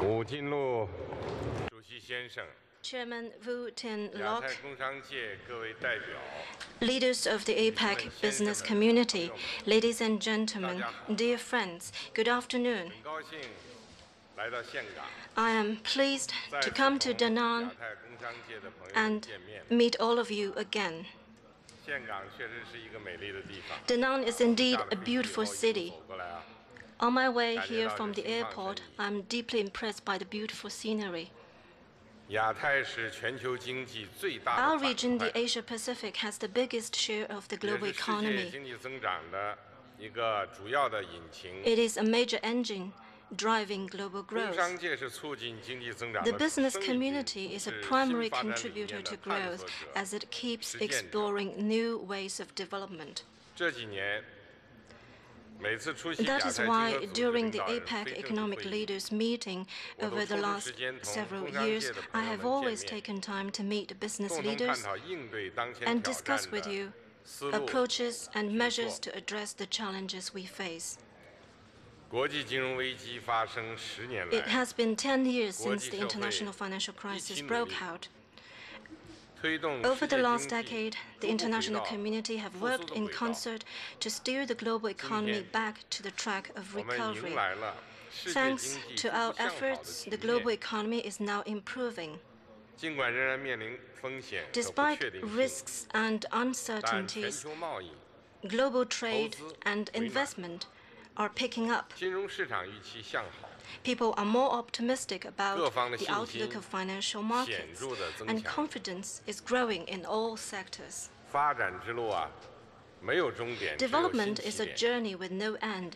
武进路主席先生， Chairman Wu 亚太 Tianlock, 工商界各位代表， leaders of the APEC business community, ladies and gentlemen, dear friends, good afternoon. 很高兴来到岘港， I am pleased 再 to 次 come to 同 Danang 亚太工商界的朋友们 and 见面。 meet all of you again. 岘港确实是一个美丽的地方。 Danang is indeed 下了 a 飞机以后 beautiful 一路 city. 走过来啊， On my way 感觉 here 到 from 这 the 心旷神 airport, 怡。 I'm deeply impressed by the beautiful scenery. 亚太是全球经济最大 Our 的板 region, the 块， Asia Pacific, has the biggest share of the 也 global 是世界 economy. 经济增长的一个主要的引擎。 It is a major engine driving global 工 growth. 商界是促进经济增长 The 的 business 生力 community 军， is a 是 primary 新发展理 contributor 念 to 的探 growth 索者、 as it keeps 实践者。 exploring new ways of development. 这几年，每次出席亚 That 太 is 经合 why 组织 during 领 the 导人 APEC 非正式 economic 会议， leaders meeting 我都 over the 抽出 last 时间同 several 工商 years, 界的 I 朋友 have 们 always 见面， taken time to meet business 共同探 leaders 讨应对当前 and 挑 discuss 战 with 的 you 思路。 approaches and 举 measures 措 to address the challenges we face. 国际金融危机发生10年 It 来， has been 10 years 国 since 际 the 社会 international financial crisis 一起努 broke 力， out. 推动 Over 世 the 界 last 经济 decade, the 逐步回 international 到 community have 复苏 worked 的 in 轨道。 concert to steer the global economy back to the track of 我们迎 recovery. 来了世界 Thanks 经济 to 逐 our 步向好的 efforts, 局 the 面。 global economy is now improving. 尽管仍然面临风险和不 Despite 确定性， risks and 但全 uncertainties, 球贸易、 global trade 投资 and 回暖。 investment are picking up. 金融市场预期向好， People are more optimistic 各 about 方的 the 信 outlook 心 of financial 显 markets, 著的增 and 强。 confidence is growing in all sectors. 发展之路啊，没有终点，只有新 Development 起 is a 点。 journey with no end.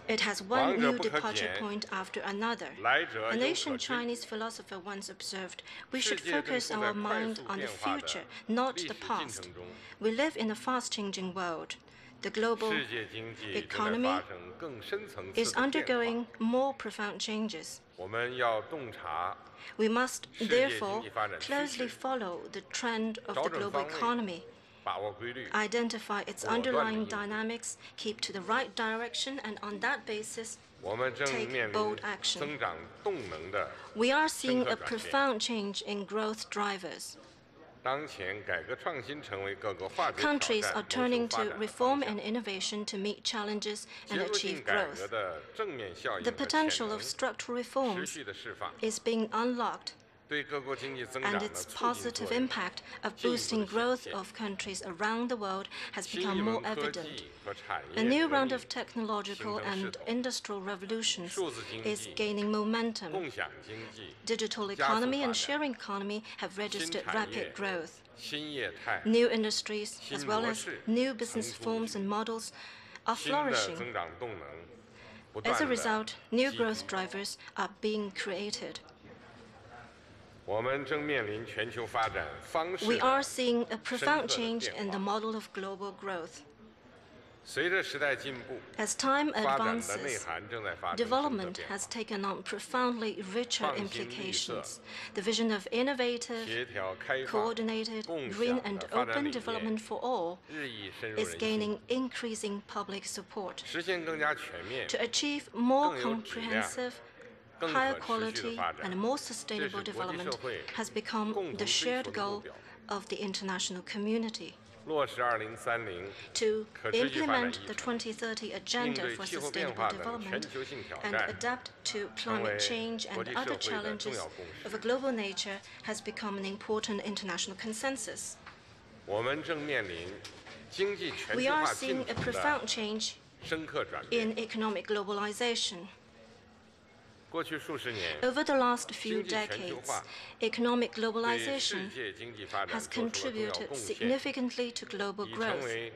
It has 王 one 者 new 不可 departure 减， point after another. 来者 An 犹 ancient 可追。 Chinese philosopher once observed, we 世 should 界正 focus 处在 our 快 mind 速 on the 变化的 future, not 历 the 史进 past. 程中， We live in a fast-changing world. The global 世界经济正在 economy 发生更深层次 is 的变化。 undergoing more profound changes. 我们要洞察， We must 世界经 therefore 济发展趋 closely 势， follow the trend of 找 the 准 global 方位， economy, 把握规律， identify its 果断地 underlying 应对。 dynamics, keep to the right direction, and on that basis, 我们正 take 面临 bold action. 增长动能的 we are seeing 深刻 a 转变。 profound change in growth drivers. 当前改革创新成为各个化解挑 Countries 战、 are 谋求 turning 发 to 展的 reform 方向 and。innovation to meet challenges 结 and 构性 achieve 改革 growth. 的正面效应 The 和潜 potential 能 of structural 持 reforms 续的释放， is being unlocked, 对各国经济增长 and 的 its 促进 positive 作用 impact of 进一步 boosting 地显 growth 现。 of countries around the world has 新一 become 轮 more 科 evident. 技和产 A 业 new 革 round 命 of technological 形成势 and 头， industrial revolutions 数字经 is 济、 gaining momentum. 共享经济、 Digital 加速 economy 发 and 展、 sharing economy have 新 registered 产业 rapid、growth. 新业态、 New industries, as 新 well 模 as 式 new 层 business 出不 forms 穷， and models, are 新的 flourishing. 增长动能不 As 断 a 地 result, new 积 growth 聚。 drivers are being created. 我们正面临全球发展方式 We 的 are seeing a 深 profound 刻的 change 变 in the 化。 model of global growth. 随着时代进步， As time 发展的内 advances, 涵正在发生深刻 development 变 has 化。 taken on profoundly richer 创新绿色、 implications. The vision of innovative, 协调开放、 coordinated, 共 green 享 and 的发展 open 理 development 念 for all 日益深入 is 人心， gaining increasing public support. 实现更加全面、 To achieve more 更有质量、 comprehensive, 更 higher 可持续的 quality, 发展， and more 这 sustainable 是国际 development 社会 has become 共同 the 追求 shared 的目 goal 标。 of the international community. 落实2030 To 可持续发展 implement 议 the 程， 2030应 Agenda 对 for 气候变 Sustainable 化等全 Development 球性挑 and 战， adapt to 成为 climate change 国 and 际社 other 会的重 challenges 要共 of 识 a。global nature has become an important international consensus. 我们正面临经济全 We 球 are 化进 seeing a 程的 profound change 深刻转变。 in economic globalization. 过去数十年， Over the last few 经济全球 decades, 化 economic 对世 globalization 界经济发展 has 做出了重要 contributed 贡献， significantly to global 已成 growth. 为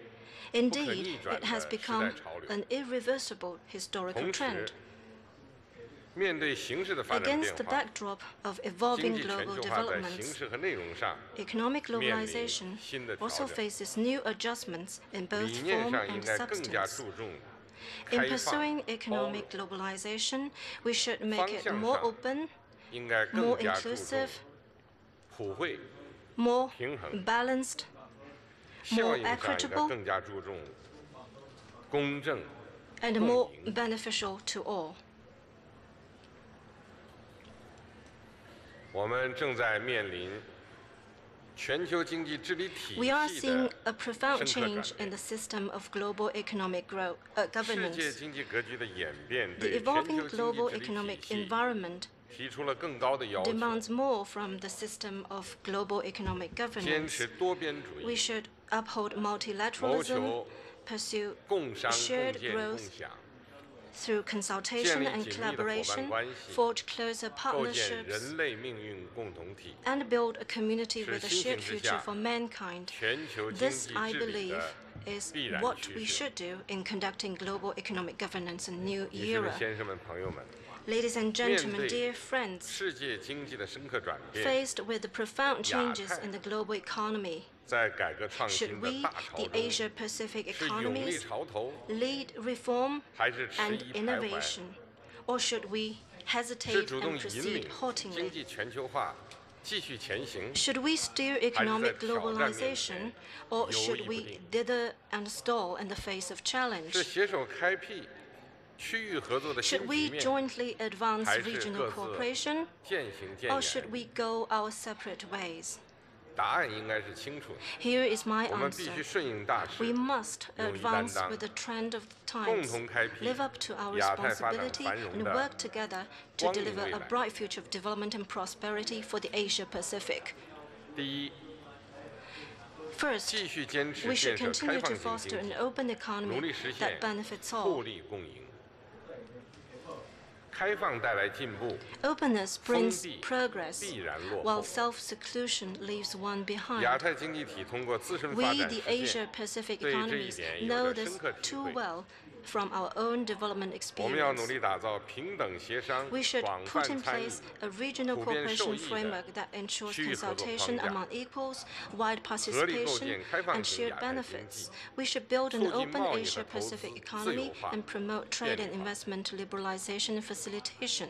Indeed, 不可逆转 it has 的时 become 代潮流。 an irreversible historical 同 trend. 时，面对形势的发展 Against 变 the 化， backdrop of 经 evolving 济全 global 球化在形 developments, 式和内容上 economic 面临 globalization 新的挑 also 战。 faces new adjustments in both 理念 form 上应 and 该更加 substance. 注重 In 开放、 pursuing 包 economic 容， globalization, we should make 方 it 向 more 上 open, 应该 more 更加注重 inclusive, 普惠， more 平衡 balanced, 效 more 应上应该 equitable, 更加注重公正、 and 共 more 赢。 beneficial to all. 我们正在面临全球经济治理体 We are 系 seeing 的 a profound 深刻转 change 变。in the system of global economic 世界 governance. 经济格局的演变 The 对全 evolving 球经济 global 治理 economic 体系 environment 提出了更高的要求， demands more from the system of global economic 坚 governance. 持多边主 We 义， should uphold 谋 multilateralism, 求 pursue 共商、共 shared 建、共 growth 享， through consultation 建立 and 紧密的伙伴 collaboration, 关系， forge closer 构建 partnerships, 人类命运共同体， and build a community 是 with a 新 shared 形势 future 下 for mankind. 全球经 This, 济 I 治理 believe, 的 is 必然 what 趋 we 势。 should do in conducting global economic governance in new 女士们、 era. 先生们、朋友们， Ladies and 面 gentlemen, 对 dear friends, 世界经济的深刻转变， faced with the profound changes 亚太 in the global economy, 在改革创 should 新的 we, 大潮 the 中， Asia-Pacific 是勇力 economies, 潮头， lead reform 还是迟 and 疑徘徊？ innovation, or should we 是 hesitate 主动 and 引 proceed 领经 haltingly? 济全球化继续前行， Should we steer economic globalization, or should we dither and stall in the face of 是 challenge? 携手开辟区域合作的新 Should 局 we 面， jointly advance 还是 regional 各自 cooperation, 渐行渐 or should 远？ we go our separate ways? 答案应该是清楚的。 Here is my 我们必 answer. 须顺应大 We 势， must 勇于 advance 担当， with the trend of the 共 times, 同开辟 live up to our 亚太发展 responsibility, 繁荣 and 的 work together to 光明 deliver 未 a 来。 bright future of development and prosperity for the Asia Pacific. 第一， First, 继续坚持 we should 建设 continue 开 to 放性 foster 经 an 济， open 努 economy 力实 that 现 benefits 互 all. 利共赢。开放带来进步， Openness brings 封闭 progress, 必然落 while 后。 self-seclusion leaves one 亚 behind. 太经济体通过自身发 We, 展 the 实践， Asia-Pacific 对这一 economies, 点 know 有着 this 深刻体 too 会。 well from our own development 我们要努 experience. 力打造平等协商、 We should 广 put 泛 in 参与 place、a regional 普遍受 cooperation 益的 framework that ensures 区域合作 consultation 框架， among equals, wide 合力构 participation, 建开放 and 型 shared 亚太经 benefits. 济， We should build an 促进 open 贸易的投资 Asia-Pacific 自 economy 由化、 and promote trade 便 and 利化。 investment liberalization and facilitation.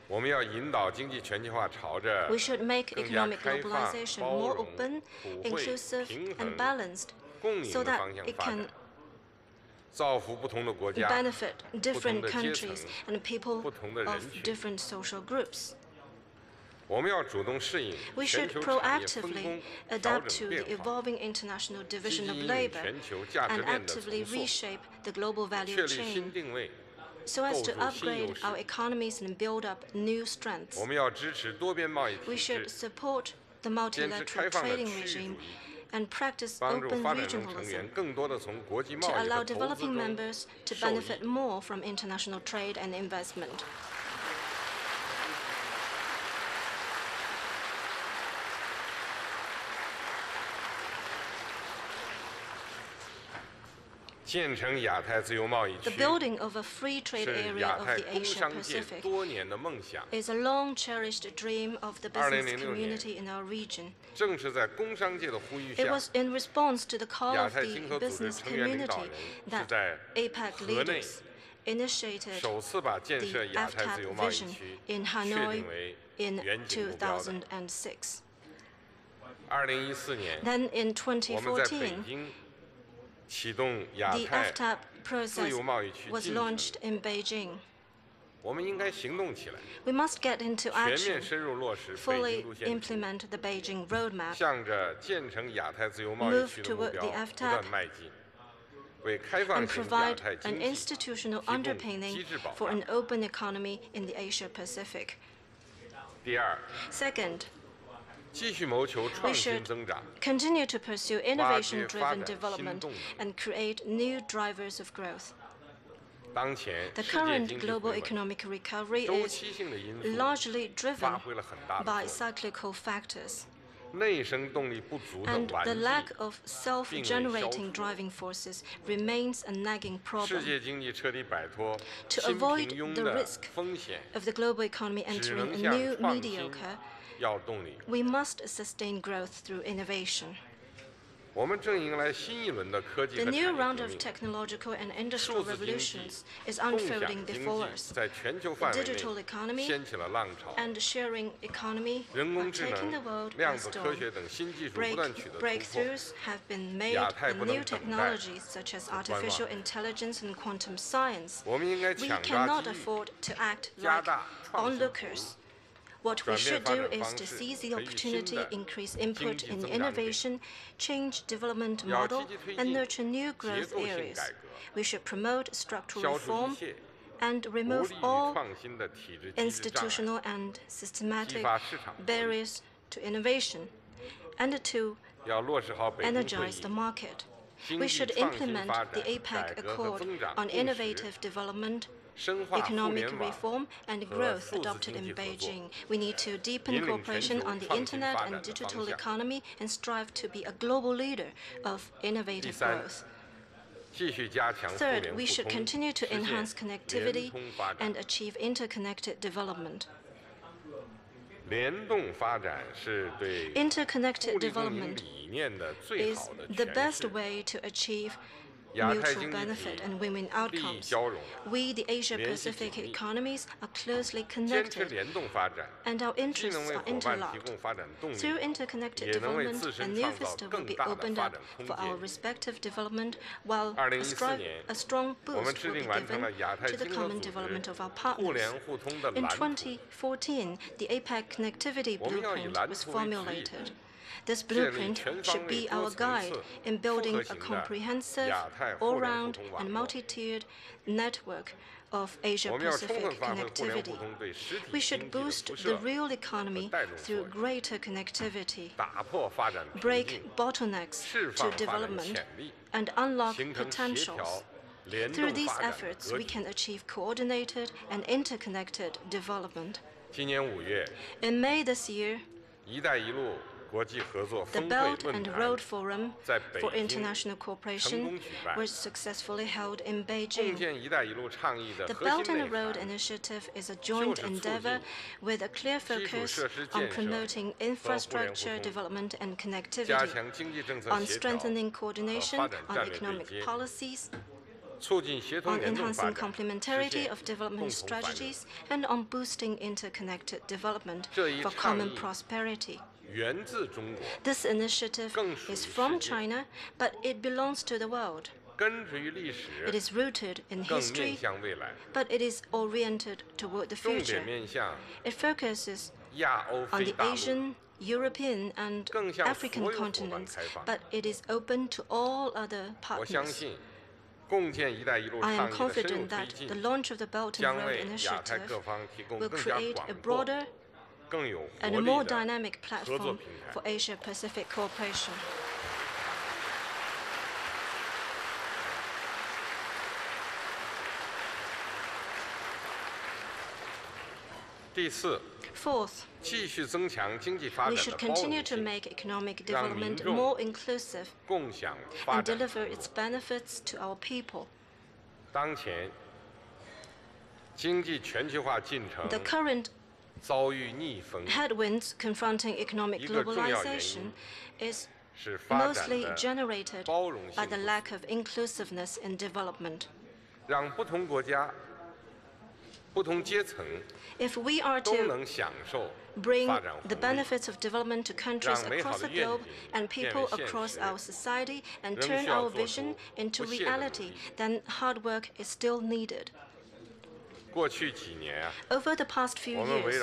我们要引导经济全球化朝着 We should make 更加 economic 开放、 globalization 包 more 容、 open, 普惠、 inclusive, 平 and 衡、 balanced, 共赢 so 的 that 方向 it 发 can 展，造福不同的国家、 benefit 不同 different 的阶层 countries and people 不同的 of 人群。 different social groups. 我们要主动适应 We 全 should 球产业分 proactively 工、调 adapt 整 to the 变化， evolving international 积 division 极 of 引领 labor 全球价值 and 链的 actively 重塑， reshape the global 确 value 立新 chain 定位， so as to 构筑新优 upgrade 势。 our economies and build up new strengths. 我们要支持多边贸易 We 体 should 制， support the 坚持 multilateral 开放的 trading 区域 regime 主义， and practice 帮助 open 发展中成员 regionalism 更多的从国际贸 to 易 allow 和投资 developing 中 members to 受益。 benefit more from international trade and investment. 建成亚太自由贸易 The 区 building of a free trade 是 area 亚 of 太 the 工商界 Asia-Pacific 多年的梦想， is a long-cherished dream of the business 2006 community in our region. 正是在工商界的呼吁 It 下， was in response to the call 亚 of 太 the 经合组织 business 成员领导 community 人是 that 在 APEC 河内 leaders initiated 首次把建设 the 亚太自由 APEC 贸易 vision 区 in 确 Hanoi 定为 in 远景目标的。 2006. 2014年， Then in 我们在北 2014, 京启动亚 the 太 FTAP 自 process 由贸易区 was 进程， launched in Beijing. 我们应该行动起来， We must get into 全 action, 面深入落实北 fully 京路线图， implement the Beijing roadmap, 向着建成亚太自由贸易 move 区的目 toward 标 the 不 FTAP 断迈进，为开放 and 型亚 provide 太 an 经济 institutional 提供 underpinning 机制保 for 障。 an open economy in the Asia-Pacific. 第二， Second, 继续谋求 we 创新 should 增长， continue to pursue 发掘发 innovation-driven 展新 development 动能。 and create new drivers of growth. 当前 The 世界 current 经济 global 回稳， economic recovery 周 is 期性的因素 largely 发 driven 挥了很大的 by 作用， cyclical factors, 内生动力不足的 and 顽 the 疾 lack of self-generating 并未消除。 driving forces remains a nagging 世 problem. 界经济彻底摆脱 To 新 avoid 平庸 the 的 risk 风险， Of the global economy 只 entering 能 a 向 new 创新 mediocre, 要动力。 we must sustain growth through innovation. 我们正迎来新一轮的科技 The 和产 new 业 round 革 of 命。 technological and industrial 数字经济、 revolutions is 共享 unfolding 经 before 济 us. 在全球 The 范围 digital 内 economy 掀起了浪潮， and sharing economy 人 are 工智 taking 能 the、world by 量子科 storm. 学等新技术不断取得突破。 Breakthroughs have been made 亚太 in 不能 new 等待 technologies such as 和观望。 artificial intelligence and quantum science. 我们应该 We 抢抓 cannot 机遇， afford to act 加 like 大创新投入， onlookers. What we should do is to seize the opportunity, increase input in innovation, change development model, and nurture new growth areas. We should promote structural reform and remove all institutional and systematic barriers to innovation, and to energize the market. We should implement the APEC Accord on Innovative Development, Economic Reform and Growth adopted in Beijing. We need to deepen cooperation on the Internet and digital economy and strive to be a global leader of innovative growth. Third, we should continue to enhance connectivity and achieve interconnected development. Interconnected development is the best way to achieve mutual benefit and win-win outcomes. We, the Asia-Pacific economies, are closely connected, and our interests are interlocked. Through interconnected development, a new vista will be opened up for our respective development, while a strong boost will be given to the common development of our partners. In 2014, the APEC Connectivity Blueprint was formulated. This blueprint should be our guide in building a comprehensive, all-round, and multi-tiered network of Asia-Pacific connectivity. We should boost the real economy through greater connectivity, break bottlenecks to development, and unlock potentials. Through these efforts, we can achieve coordinated and interconnected development. In May this year, the Belt and Road Forum for International Cooperation was successfully held in Beijing. The Belt and Road Initiative is a joint endeavor with a clear focus on promoting infrastructure development and connectivity, on strengthening coordination on economic policies, on enhancing complementarity of development strategies, and on boosting interconnected development for common prosperity. This initiative is from China, but it belongs to the world. It is rooted in history, but it is oriented toward the future. It focuses on the Asian, European, and African continents, but it is open to all other partners. I am confident that the launch of the Belt and Road Initiative will create a broader and a more dynamic platform for Asia-Pacific cooperation. Fourth, we should continue to make economic development more inclusive and deliver its benefits to our people. The current headwinds confronting economic globalization is mostly generated by the lack of inclusiveness in development. If we are to bring the benefits of development to countries across the globe and people across our society and turn our vision into reality, then hard work is still needed. Over the past few years,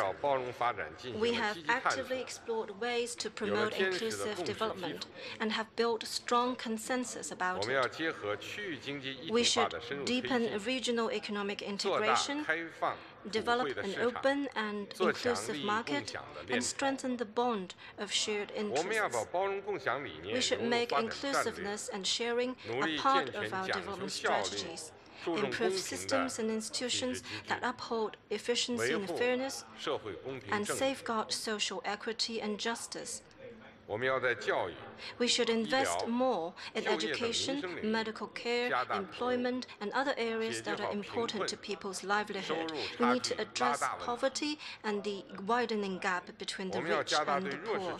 we have actively explored ways to promote inclusive development and have built strong consensus about it. We should deepen regional economic integration, develop an open and inclusive market, and strengthen the bond of shared interests. We should make inclusiveness and sharing a part of our development strategies. Improve systems and institutions that uphold efficiency and fairness, and safeguard social equity and justice. We should invest more in education, medical care, employment, and other areas that are important to people's livelihood. We need to address poverty and the widening gap between the rich and the poor.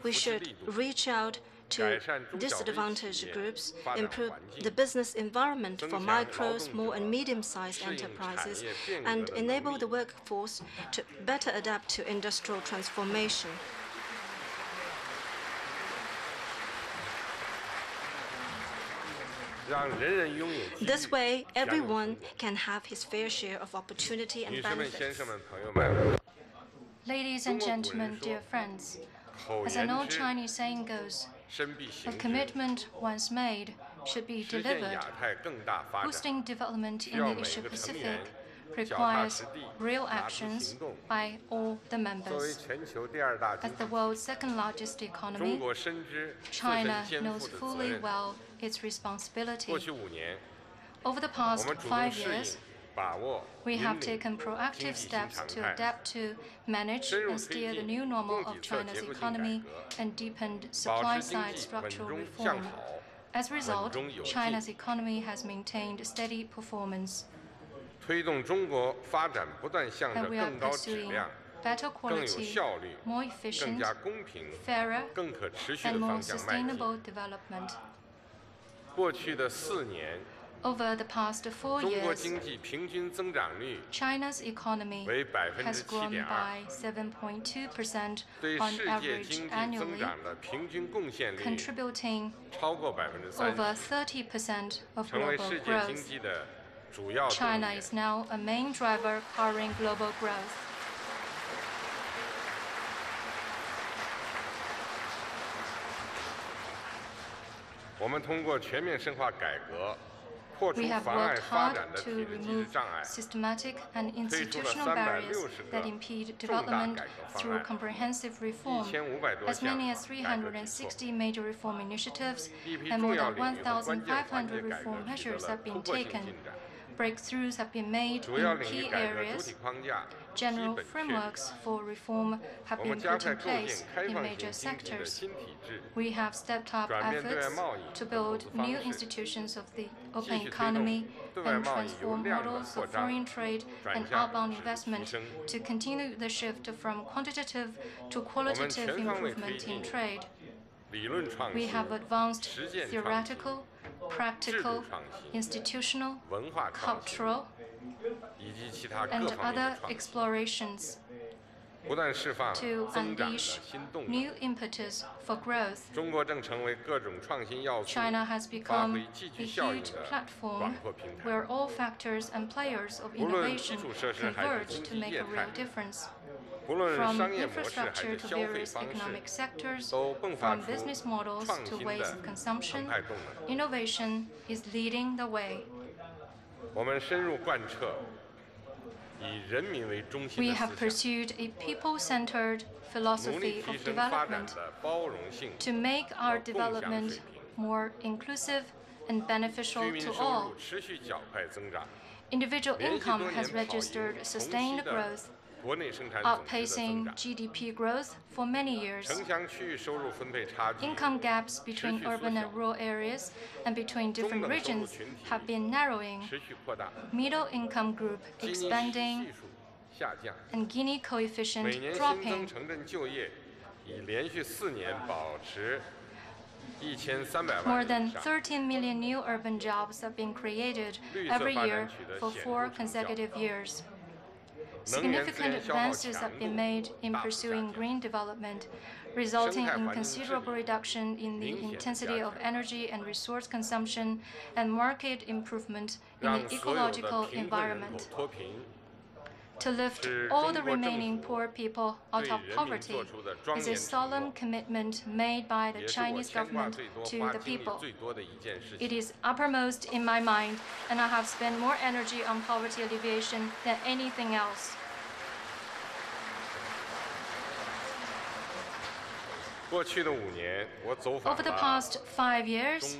We should reach out to disadvantaged groups, improve the business environment for micro, small, and medium-sized enterprises, and enable the workforce to better adapt to industrial transformation. This way, everyone can have his fair share of opportunity and benefits. Ladies and gentlemen, dear friends, as an old Chinese saying goes, a commitment once made should be delivered. Boosting development in the Asia-Pacific requires real actions by all the members. As the world's second-largest economy, China knows fully well its responsibility. Over the past 5 years, we have taken proactive steps to adapt to, manage, and steer the new normal of China's economy and deepened supply-side structural reform. As a result, China's economy has maintained steady performance. And we are pursuing better quality, more efficient, fairer, and more sustainable development. Over the past 4 years, China's economy has grown by 7.2% on average annually, contributing over 30% of global growth. China is now a main driver powering global growth. We have worked hard to remove systematic and institutional barriers that impede development through comprehensive reform. As many as 360 major reform initiatives and more than 1,500 reform measures have been taken. Breakthroughs have been made in key areas. General frameworks for reform have been put in place in major sectors. We have stepped up efforts to build new institutions of the open economy and transform models of foreign trade and outbound investment to continue the shift from quantitative to qualitative improvement in trade. We have advanced theoretical, practical, institutional, cultural, and other explorations to unleash new impetus for growth. China has become a huge platform where all factors and players of innovation converge to make a real difference. From infrastructure to various economic sectors, from business models to ways of consumption, innovation is leading the way. We have pursued a people-centered philosophy of development to make our development more inclusive and beneficial to all. Individual income has registered sustained growth, outpacing GDP growth for many years. Income gaps between urban and rural areas and between different regions have been narrowing, middle income group expanding, and Gini coefficient dropping. More than 13 million new urban jobs have been created every year for 4 consecutive years. Significant advances have been made in pursuing green development, resulting in considerable reduction in the intensity of energy and resource consumption and marked improvement in the ecological environment. To lift all the remaining poor people out of poverty is a solemn commitment made by the Chinese government to the people. It is uppermost in my mind, and I have spent more energy on poverty alleviation than anything else. Over the past 5 years,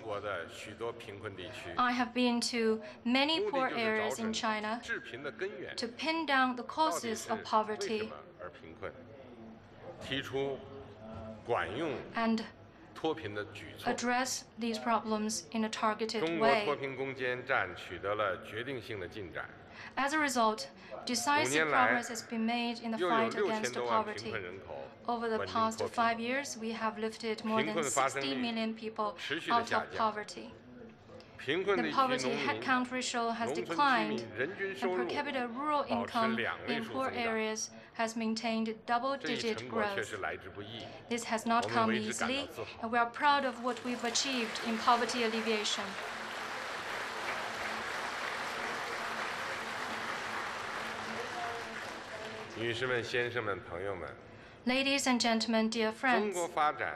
I have been to many poor areas in China to pin down the causes of poverty and address these problems in a targeted way. As a result, decisive progress has been made in the fight against poverty. Over the past 5 years, we have lifted more than 60 million people out of poverty. The poverty headcount ratio has declined, and per capita rural income in poor areas has maintained double-digit growth. This has not come easily, and we are proud of what we've achieved in poverty alleviation. 女士们、先生们、朋友们， Ladies and gentlemen, dear 中 friends, 国发展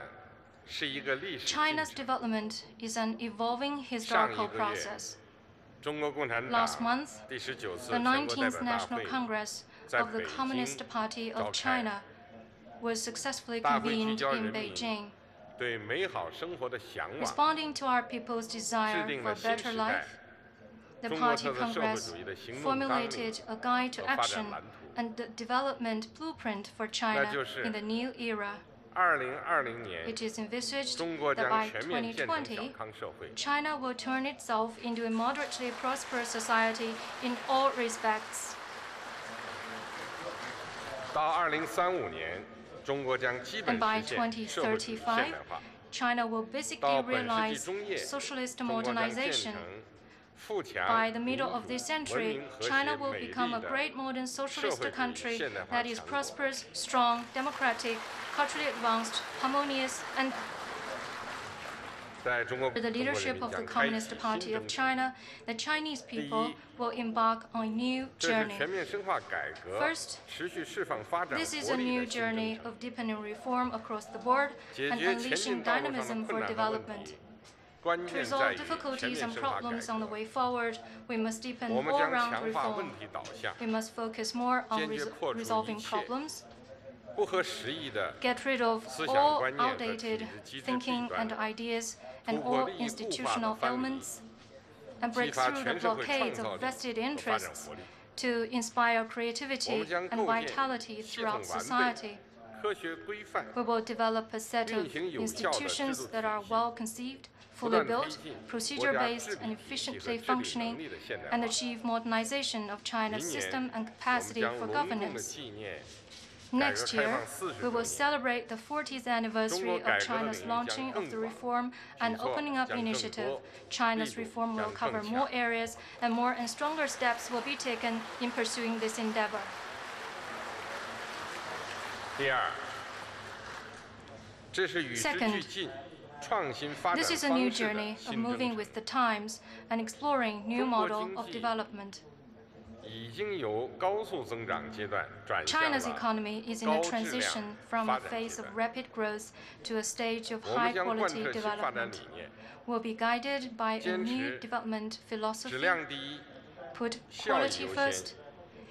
是一个历史进 China's 程。 development is an evolving 上 historical 一个月， process. 中国共产党 Last month, 第19次 the 全国代 19th 表大 National 会 Congress 在 of the 北 Communist 京 Party 召 of 开。 China was successfully 大会聚 convened 焦人 in 民 Beijing. 对美好生活的向往， Responding to our people's 制 desire 定 for 了 a 新 better 时 life, 代 the 中国 Party 特色社会 Congress 主义的行动纲领 formulated a guide to 和发展 action 蓝图。 and the development blueprint for 那 China 就是 in the new era. 2020年， It is envisaged 中国 that 将 by 全面建成小 2020, 康社会。 China will turn itself into a moderately prosperous society in all respects. 到2035年，中国将基本 And by 实现社会主义现代化。 China will basically 到本世纪 realize 中叶， socialist 中国将建 modernization. 成富强、 By the middle 民 of 主、 this 文 century, 明、和谐、 China will 美 become 丽 a 的 great modern 社 socialist 会主义 country 现代化 that is 强国。 prosperous, strong, democratic, culturally advanced, harmonious, and 在中国 under the 中国人 leadership 民 of the 将开启 Communist 新 Party 征 of 程。 China, the Chinese people will embark on a new 这是 journey. 全面深化改革 First, 持续释放发展 This is 活 a 力 new 的新征 journey 程。 of deepening reform across the board 解 and 决前 unleashing 进道路上的 dynamism 困 for 难和问 development. 题，关 To 键在 resolve 于全 difficulties 面 and 深化改 problems on the 革。 way forward, we must deepen 我们将 all-round 强化 reform. 问题导向， We must focus more on 坚决破除 resolving 一切 problems, 不合时宜的 get rid of 思想 all 观念和体 outdated 制机制弊 thinking 端 and，ideas and 突破 all 利益固化的 institutional 藩篱， ailments, and 激 break 发 through the 全社会创 blockades 造 of 力 vested 和发展 interests 活力。 to inspire 我 creativity 们将 and 构建 vitality 系统 throughout 完 society. 备、科学规范、 We will develop a set of 运行有效的制度 institutions that are 体系， well conceived, 不 fully 断推 built, 进国 procedure 家 based, 治 and 理体系和 efficiently 治理 functioning, 能力的现代 and 化。 achieve modernization of China's 明年， system and 我们 capacity 将 for 隆重地 governance. 纪念 Next 改革开 year, 放40 we will 周年。 celebrate the 40th anniversary 中国改 of 革的 China's 领域 launching 将 of the 更广， reform and 举措 opening up 将更 initiative. 多， China's 力度 reform will 将 cover 更 more 强。 areas, and more and stronger steps will be taken in pursuing this endeavor. 第二，这是与时 Second, 俱进、创新发展 This is a new 方式的 journey of 新征 moving 程。 with the times and exploring new 中国 model 经 of 济 development. 已经由高速增长阶段转向 China's 了 economy is in a 高质量 transition from 发 a 展 phase 阶 of 段。 rapid growth to a stage of 我们将贯 high-quality 彻新发展 development. 理念， Will be guided by a 坚 new 持 development 质 philosophy, 量第一， put 效益 quality 优先， first,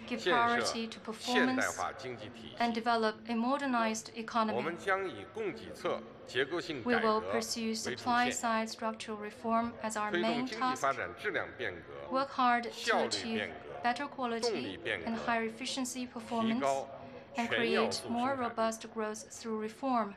give 建设 priority to 现代 performance, 化经济体 and 系。 develop a modernized 我 economy. 们将以供给侧结构性 We 改 will 革 pursue 为主线， supply-side structural reform as our 推动 main 经济 task, 发展质量变革， work hard to 效率 achieve 变革， better 动 quality 力变革， and higher efficiency 提 performance, 高 and 全要 create 素 more 生产力， robust growth through reform. We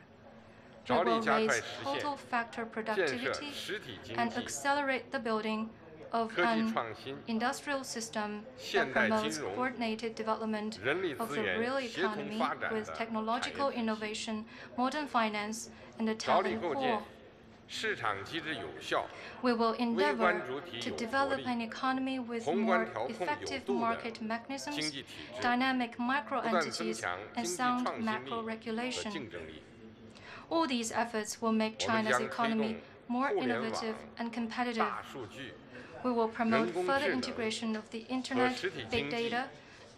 着力 will 加快 raise 实现 total factor 建设 productivity 实体经 and 济、 accelerate the building of 科技 an 创新、 industrial system that 现代金 promotes 融、 coordinated development 人力 of 资 the 源 real 协同 economy 发展 with 的产业 technological 体系， innovation, modern finance, and the 着力 talent 构 pool. 建市场机制有效、 We will endeavor 微观主体 to 有活 develop 力、 an economy with 宏 more 观调控有 effective 度的 market 经 mechanisms, 济体制， dynamic micro 不断增 entities, 强 and 经济 sound 创新 macro 力和 regulation. 竞争力。 All these efforts will make 我们 China's 将推 economy 动 more 互联网、 innovative and competitive. 大数据、 We will promote 人工 further 智能 integration of the 和 internet, 实体 big 经济 data,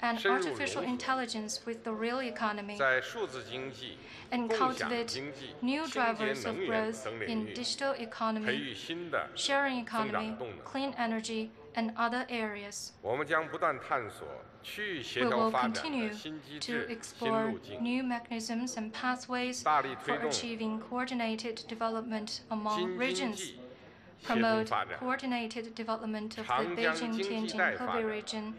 and 深入融 artificial 合， intelligence with the real economy, 在数字经济、 and 共享 cultivate 经济、 new 清洁 drivers of 能源 growth 等领 in 域， digital 培 economy, 育新的 sharing 增长 economy, 动能。 clean energy, and other areas. 我们将不断探索区域协 We 调 will 发展 continue 的新机 to 制、新 explore 路径， new mechanisms and pathways 大力 for 推动 achieving coordinated development 新 among 经 regions, 济协同 promote 发展， coordinated development of the 长江经济 Beijing-Tianjin 带发 Hebei 展， region,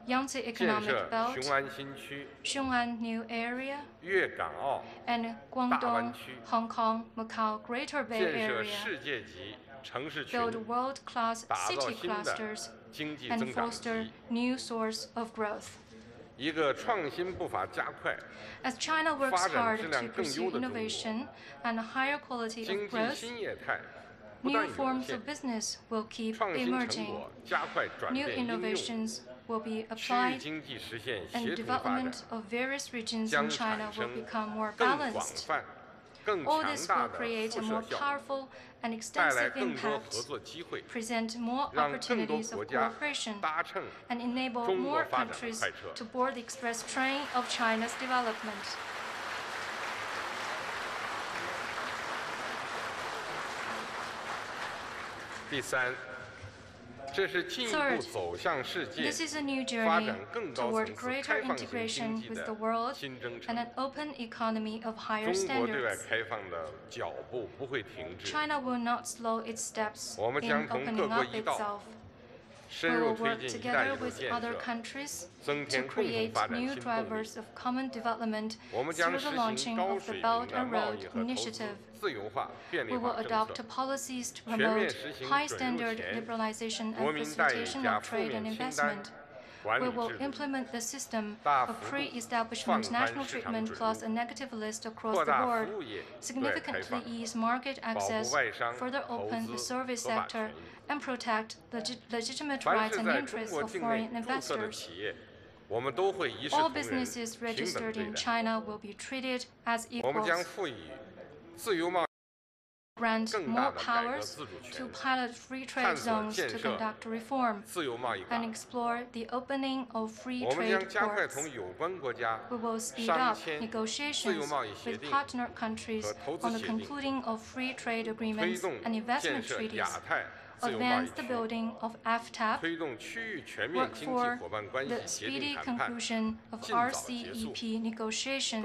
Yangtze 建 Economic 设 Belt, 雄安新区、 Xiong'an New Area, 粤港澳， and 大湾 Guangdong, 区， Hong Kong, Macau Greater Bay 建设 Area, 世界级城市群， build world-class 打造 city 新的 clusters, 经济 and 增长 foster 极， new source of growth. 一个创新步伐加快、 As China works 发展 hard 质量 to 更 pursue 优的中国， innovation and higher quality 经 of 济 growth, 新业态不 new 断涌 forms 现 of，business will keep 创新成 emerging. 果加快转 New 变应用， innovations will be 区域 applied, 经济实现 and 协同发展 development of various regions 将 in China 产 will 生 become more 更广 balanced. 泛、All this will create a more powerful and extensive impact, present more opportunities of cooperation, and enable more countries to board the express train of China's development. Third, this is a new journey toward greater integration with the world and an open economy of higher standards. China will not slow its steps in opening up itself. We will work together with other countries to create new drivers of common development through the launching of the Belt and Road Initiative. We will adopt policies to promote high-standard liberalization and facilitation of trade and investment. We will implement the system of pre-establishment national treatment plus a negative list across the board, significantly ease market access, further open the service sector, and protect the legitimate rights and interests of foreign investors. All businesses registered in China will be treated as equals. Grant more powers to pilot free trade zones to conduct reform and explore the opening of free trade ports. We will speed up negotiations with partner countries on the concluding of free trade agreements and investment treaties, advance the building of FTAP, work for the speedy conclusion of RCEP negotiations,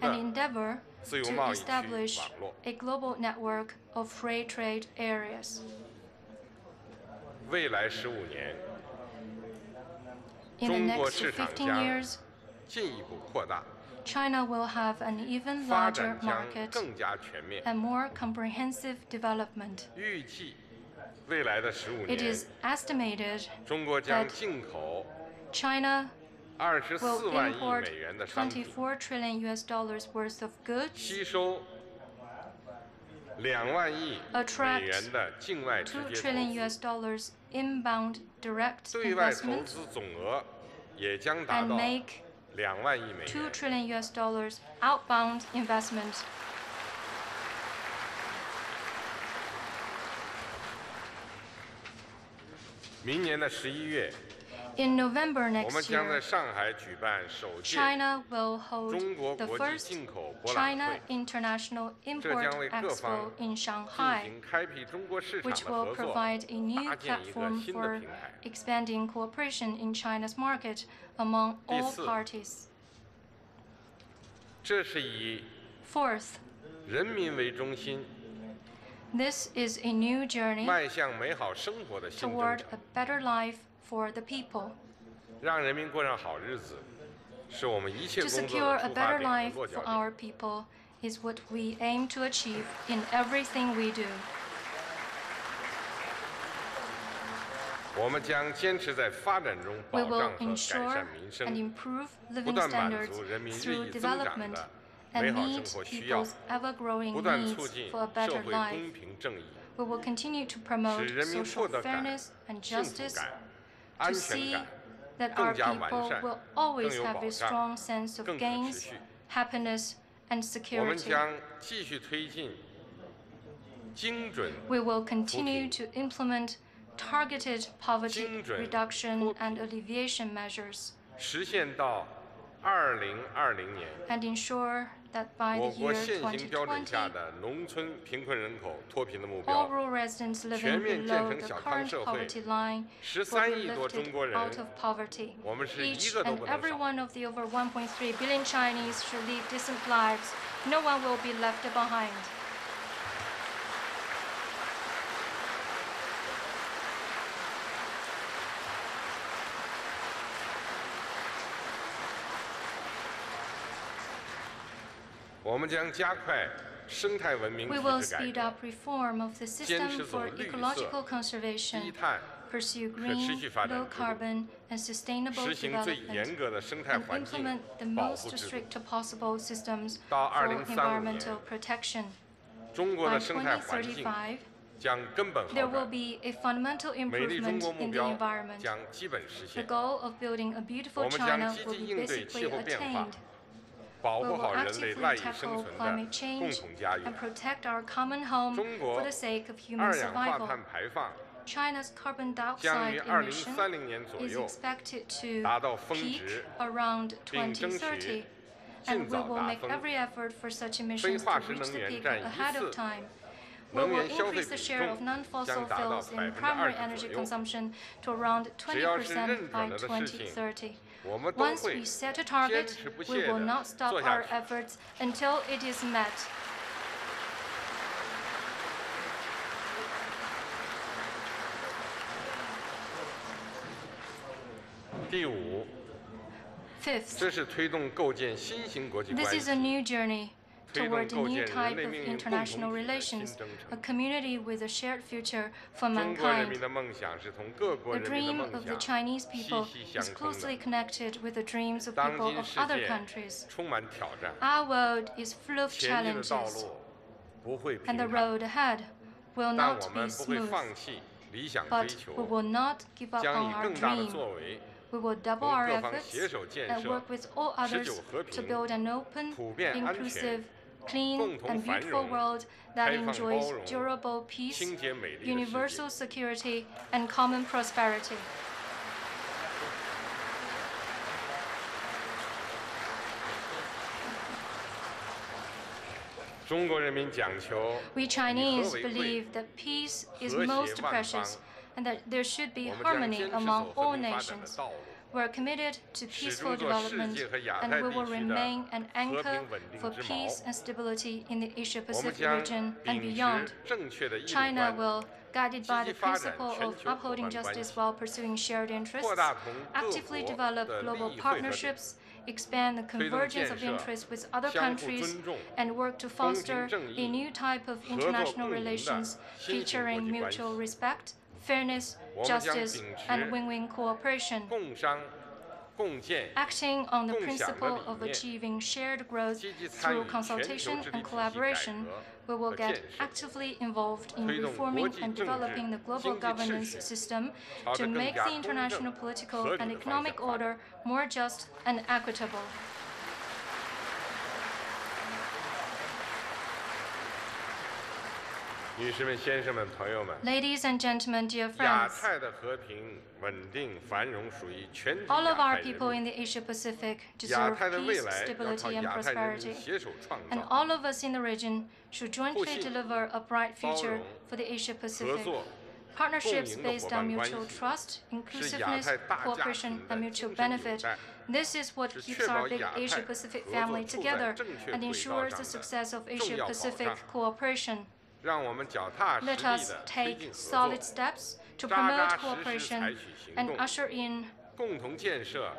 and endeavor to establish a global network of free trade areas. In the next 15 years, China will have an even larger market and more comprehensive development. It is estimated that China will import $24 trillion worth of goods, attract $2 trillion inbound direct investment, and make $2 trillion outbound investment. In November next year, China will hold the first China International Import Expo in Shanghai, which will provide a new platform for expanding cooperation in China's market among all parties. Fourth, this is a new journey toward a better life for the people. To secure a better life for our people is what we aim to achieve in everything we do. We will ensure and improve living standards through development and meet people's ever-growing needs for a better life. We will continue to promote social fairness and justice, to see that our people will always have a strong sense of gains, happiness, and security. We will continue to implement targeted poverty reduction and alleviation measures, and ensure that by the year 2020, all rural residents living below the current poverty line will be lifted out of poverty. Each and every one of the over 1.3 billion Chinese should lead decent lives. No one will be left behind. We will speed up reform of the system for ecological conservation, pursue green, low-carbon, and sustainable development, and implement the most strict possible systems for environmental protection. By 2035, there will be a fundamental improvement in the environment. The goal of building a beautiful China will be basically attained. 保护好人类赖以生存的共同家园。中国二氧化碳排放 China's carbon 将于 dioxide emission 2030年左 is 右 expected to 达到峰 peak 值， around 并争取 2030, 尽 and we 早 will 达 make 峰。 every effort for such 非 emissions 化 to 石 reach 能 the 源 peak 占 ahead 一 of 次 time. We 能 will 源消费 increase the 比 share of 重 non-fossil 将达到 fuels in 20% primary 左 energy 右。 consumption to around 只要是 20% 认 by 准了的事情， 2030. 我们都 Once 会 we set a 坚 target, 持不 we 懈 will 地 not stop 做下 our 去。 efforts until it is met. 第五， Fifth, 这是推动构建新型国际 this 关 is a 系， new journey 推动 toward a 构 new 建人 type 类 of 命运共 international 同体的新 relations, 征 a 程。 community with a shared future for 中国人民 mankind. 的梦想是同各国 The 人民的 dream 梦 of the 想 Chinese 息 people 息相 is 通 closely 的。 connected with the dreams of 当 people 今 of 世 other 界 countries. 充满挑战， Our world is full of 前进的道 challenges, 路不会 and 平 the 坦， road ahead will 但 not 我 be 们不会 smooth. 放弃理想追 But we 求， will not give up 将 on 以 our 更大的 dream. 作为， We will double 同 our 各方 efforts 携手建 and 设 work with all 持 others 久和 to 平、 build an open, 普遍安全、 inclusive, clean, 共同 and 繁 beautiful 荣、 world that 开放 enjoys 包容、 durable peace, 清洁美丽的世界。 universal security, and common prosperity. 中国人民讲求 We 以和 Chinese 为贵， believe that peace is 和谐 most 万 precious 方。 and that there should be 我们将 harmony 坚持 among 走和 all 平发展的 nations. 道路， We're committed to 始 peaceful 终做世 development, 界和亚 and 太 we 地 will 区的 remain an 和 anchor 平稳 for 定之 peace 锚。 and stability in the 我们 Asia-Pacific 将 region and 秉 beyond. 持正确的义 China 观， will, guided by the 积极发展 principle 全 of 球伙 upholding 伴关 justice 系， while pursuing shared interests, 扩大同各 actively 国 develop 的利 global 益汇合点， partnerships, expand the 推动 convergence 建 of 设 interests with other 相互 countries, 尊重、 and work to 公 foster 平正 a 义、 new type of 合作 international 共赢的 relations 新型国 featuring 际关系。 mutual respect, fairness, 我们将 justice, 秉持 and win-win cooperation. 共商、共建、 Acting on the 共享的 principle 理 of 念， achieving shared growth 积极参与 through 全球 consultation 治理 and 体系改 collaboration, 革 we will 和 get 建设， actively involved in 推动国 reforming 际 and 政治、 developing the global 经济秩 governance 序 system 朝 to 着更 make 加 the 公正、 international political 合理 and 的方向 economic 发展。 order more just and equitable. 女士们、先生们、朋友们， Ladies and gentlemen, dear 亚 friends, 太的和平、稳定、繁荣属于全体 all 亚 of 太 our 人 people 民。 in the Asia-Pacific 亚 deserve 太的未 peace, 来要靠 stability, and 亚太人民 prosperity. 携手创 And 造。 all of us in the region should jointly 互信、 deliver a bright future 包容、 for the 合 Asia-Pacific. 作 Partnerships 共赢的 based 伙伴 on 关系 mutual trust, 是亚 inclusiveness, 太大家 cooperation, 庭的 and 精 mutual 神纽 benefit. 带， This is what 是 keeps 确 our 保 big 亚太 Asia-Pacific 合 family 作处在 together 正确 and 轨道 ensures 上 the 的 success of 重要保 Asia-Pacific 障。 cooperation. 让我们脚踏实 Let 地 us 地推 take 进合 solid 作， steps to 扎 promote 扎实实采 cooperation 取行 and 动， usher in 共同建设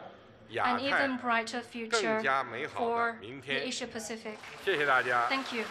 亚 an even 太 brighter 更 future 加美好的 for 明 the 天。 Asia-Pacific. 谢谢大家。 Thank you.